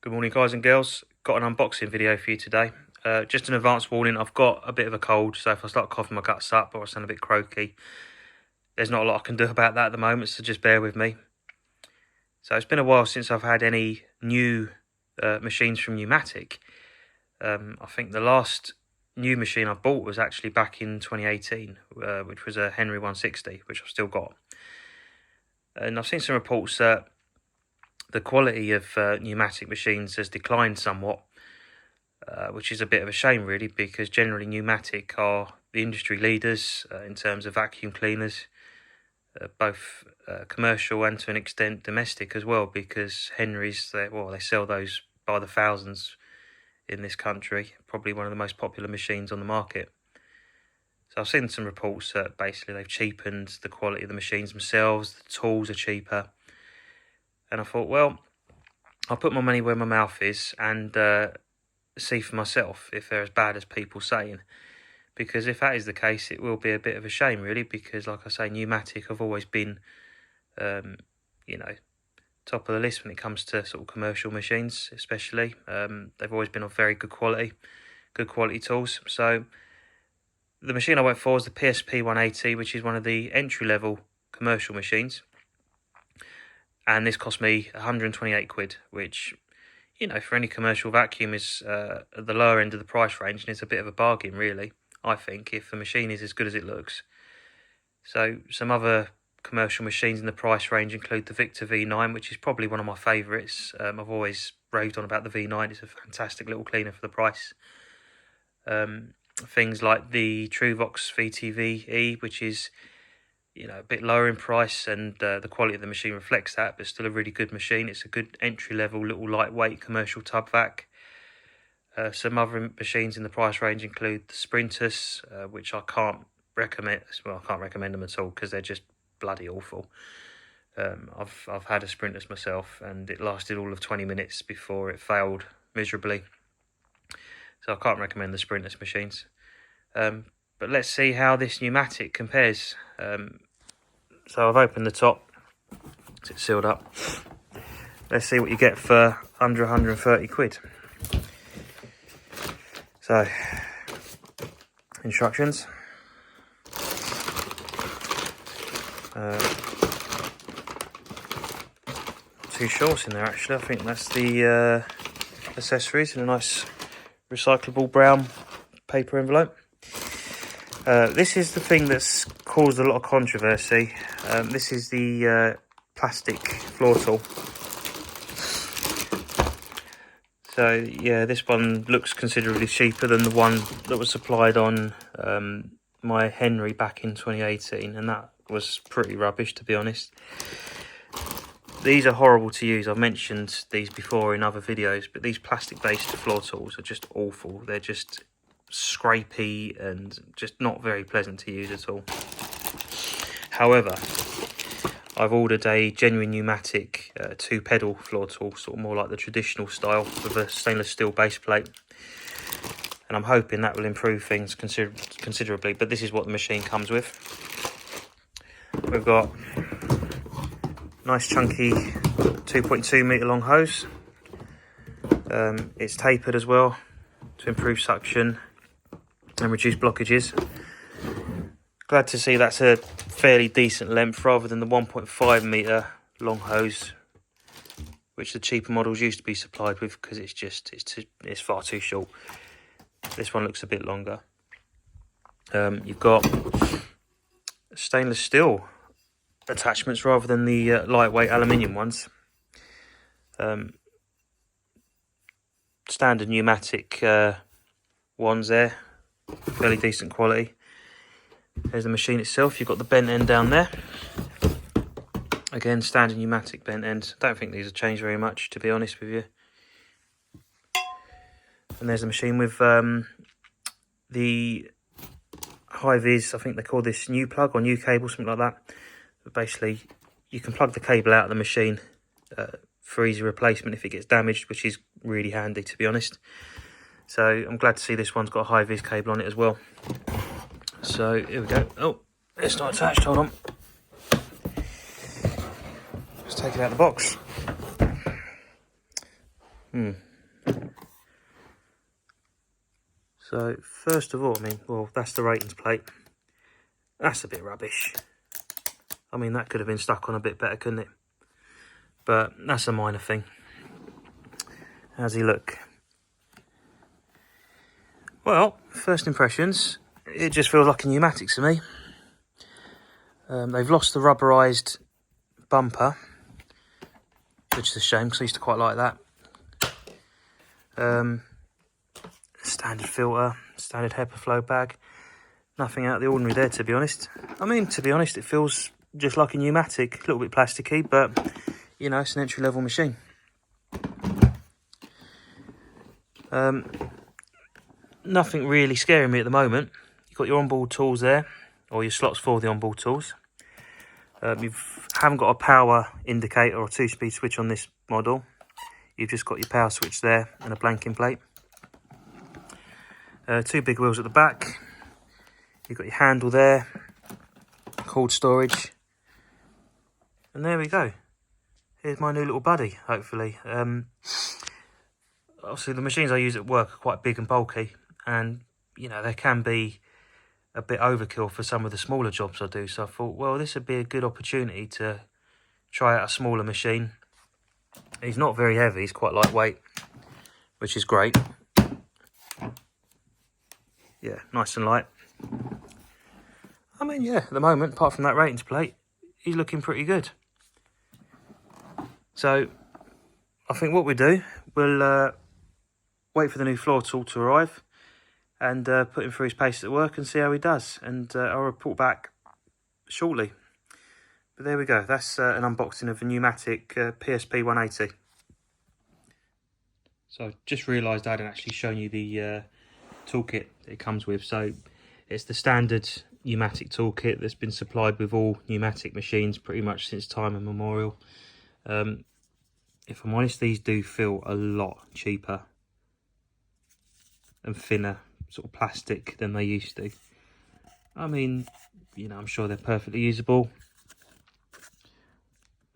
Good morning, guys and girls. Got an unboxing video for you today. Just an advance warning, I've got a bit of a cold, so if I start coughing my guts up or I sound a bit croaky, there's not a lot I can do about that at the moment, so just bear with me. So it's been a while since I've had any new machines from Numatic. I think the last new machine I bought was actually back in 2018, which was a Henry 160, which I've still got. And I've seen some reports that the quality of Numatic machines has declined somewhat, which is a bit of a shame really, because generally Numatic are the industry leaders in terms of vacuum cleaners, both commercial and to an extent domestic as well, because Henrys, they sell those by the thousands in this country, probably one of the most popular machines on the market. So I've seen some reports that basically they've cheapened the quality of the machines themselves, the tools are cheaper. And I thought, well, I'll put my money where my mouth is and see for myself if they're as bad as people saying. Because if that is the case, it will be a bit of a shame, really, because, like I say, Numatic have always been, top of the list when it comes to sort of commercial machines, especially. They've always been of very good quality tools. So the machine I went for is the PSP180, which is one of the entry-level commercial machines. And this cost me 128 quid, which, for any commercial vacuum is at the lower end of the price range, and it's a bit of a bargain, really, I think, if the machine is as good as it looks. So some other commercial machines in the price range include the Victor V9, which is probably one of my favourites. I've always raved on about the V9. It's a fantastic little cleaner for the price. Things like the Truvox VTV-E, which is a bit lower in price, and the quality of the machine reflects that, but still a really good machine. It's a good entry-level, little lightweight commercial tub vac. Some other machines in the price range include the Sprinters, which I can't recommend. Well, I can't recommend them at all because they're just bloody awful. I've had a Sprinters myself, and it lasted all of 20 minutes before it failed miserably. So I can't recommend the Sprinters machines. But let's see how this Numatic compares. So I've opened the top, it's sealed up. Let's see what you get for under 130 quid. So, instructions. Two shorts in there actually. I think that's the accessories in a nice recyclable brown paper envelope. This is the thing that's caused a lot of controversy. This is the plastic floor tool. So yeah, this one looks considerably cheaper than the one that was supplied on my Henry back in 2018, and that was pretty rubbish, to be honest. These are horrible to use. I've mentioned these before in other videos, but these plastic-based floor tools are just awful. They're just scrapey and just not very pleasant to use at all. However, I've ordered a genuine Numatic two-pedal floor tool, sort of more like the traditional style, with a stainless steel base plate, and I'm hoping that will improve things considerably. But this is what the machine comes with. We've got nice chunky 2.2 metre long hose. It's tapered as well to improve suction and reduce blockages. Glad to see that's a fairly decent length rather than the 1.5 metre long hose which the cheaper models used to be supplied with, because it's far too short. This one looks a bit longer. You've got stainless steel attachments rather than the lightweight aluminium ones. Standard Numatic ones there, fairly decent quality. There's the machine itself. You've got the bent end down there. Again, standard Numatic bent end. Don't think these have changed very much, to be honest with you. And there's the machine with the high-vis, I think they call this new plug or new cable, something like that. But basically, you can plug the cable out of the machine for easy replacement if it gets damaged, which is really handy, to be honest. So I'm glad to see this one's got a high-vis cable on it as well. So here we go. Oh, it's not attached, hold on. Let's take it out of the box. So first of all, I mean, well, that's the ratings plate. That's a bit rubbish. I mean, that could have been stuck on a bit better, couldn't it? But that's a minor thing. How's he look? Well, first impressions, it just feels like a pneumatic to me. They've lost the rubberised bumper, which is a shame because I used to quite like that. Standard filter, standard HEPA flow bag. Nothing out of the ordinary there, to be honest. I mean, to be honest, it feels just like a pneumatic, a little bit plasticky, but, you know, it's an entry-level machine. Nothing really scaring me at the moment. You've got your onboard tools there, or your slots for the onboard tools. You haven't got a power indicator or 2-speed switch on this model. You've just got your power switch there and a blanking plate. 2 big wheels at the back. You've got your handle there, cord storage, and there we go. Here's my new little buddy, hopefully. Obviously the machines I use at work are quite big and bulky, and you know, they can be a bit overkill for some of the smaller jobs I do. So I thought, well, this would be a good opportunity to try out a smaller machine. He's not very heavy, he's quite lightweight, which is great. Yeah, nice and light. I mean, yeah, at the moment, apart from that ratings plate, he's looking pretty good. So, I think what we do, we'll wait for the new floor tool to arrive and put him through his paces at work and see how he does. And I'll report back shortly. But there we go, that's an unboxing of a Numatic PSP180. So, I've just realised I hadn't actually shown you the toolkit it comes with. So, it's the standard pneumatic toolkit that's been supplied with all pneumatic machines pretty much since time immemorial. If I'm honest, these do feel a lot cheaper and thinner sort of plastic than they used to. I mean, you know, I'm sure they're perfectly usable.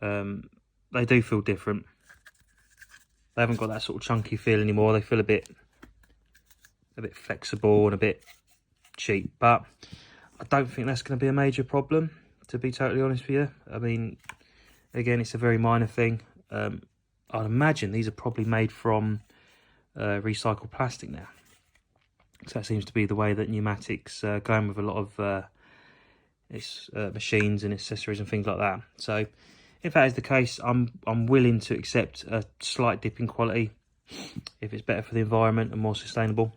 They do feel different. They haven't got that sort of chunky feel anymore. They feel a bit flexible and a bit cheap, but I don't think that's going to be a major problem, to be totally honest with you. I mean, again, it's a very minor thing. I'd imagine these are probably made from recycled plastic now. So that seems to be the way that pneumatics going with a lot of machines and accessories and things like that. So if that is the case, I'm willing to accept a slight dip in quality if it's better for the environment and more sustainable.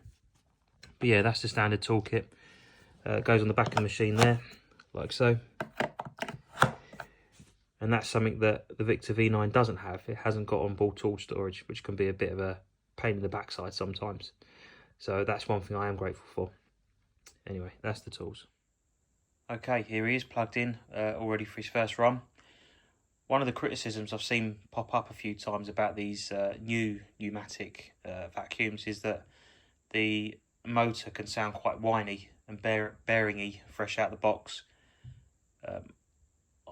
But yeah, that's the standard toolkit. It goes on the back of the machine there, like so. And that's something that the Victor V9 doesn't have. It hasn't got onboard tool storage, which can be a bit of a pain in the backside sometimes. So that's one thing I am grateful for. Anyway, that's the tools. Okay, here he is plugged in, all ready for his first run. One of the criticisms I've seen pop up a few times about these new pneumatic vacuums is that the motor can sound quite whiny and bearingy fresh out the box.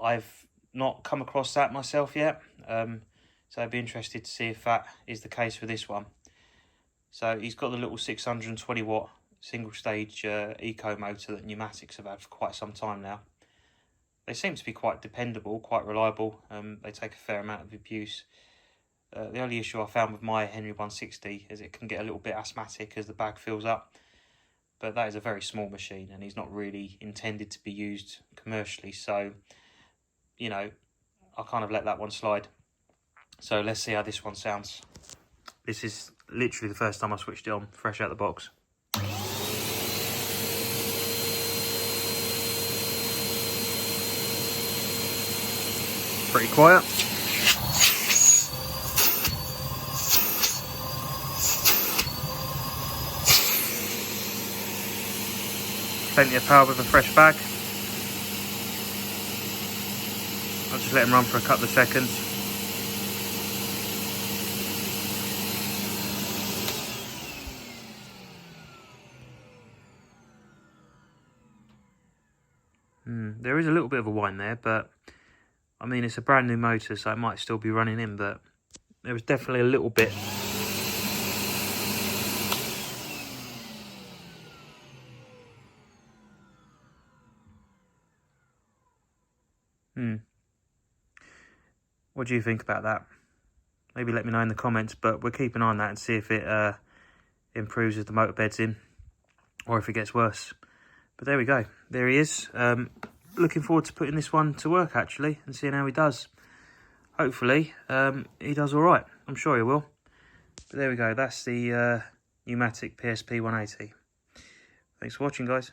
I've not come across that myself yet, so I'd be interested to see if that is the case for this one. So he's got the little 620 watt single stage eco motor that pneumatics have had for quite some time now. They seem to be quite dependable, quite reliable. They take a fair amount of abuse. The only issue I found with my Henry 160 is it can get a little bit asthmatic as the bag fills up. But that is a very small machine and he's not really intended to be used commercially. So, you know, I kind of let that one slide. So let's see how this one sounds. This is literally the first time I switched it on, fresh out the box. Pretty quiet. Plenty of power with a fresh bag. I'll just let him run for a couple of seconds. There is a little bit of a whine there, but I mean, it's a brand new motor, so it might still be running in, but there was definitely a little bit What do you think about that? Maybe let me know in the comments, but we'll keep an eye on that and see if it improves as the motor bed's in, or if it gets worse. But there we go. There he is. Looking forward to putting this one to work, actually, and seeing how he does. Hopefully, he does all right. I'm sure he will. But there we go. That's the Numatic PSP180. Thanks for watching, guys.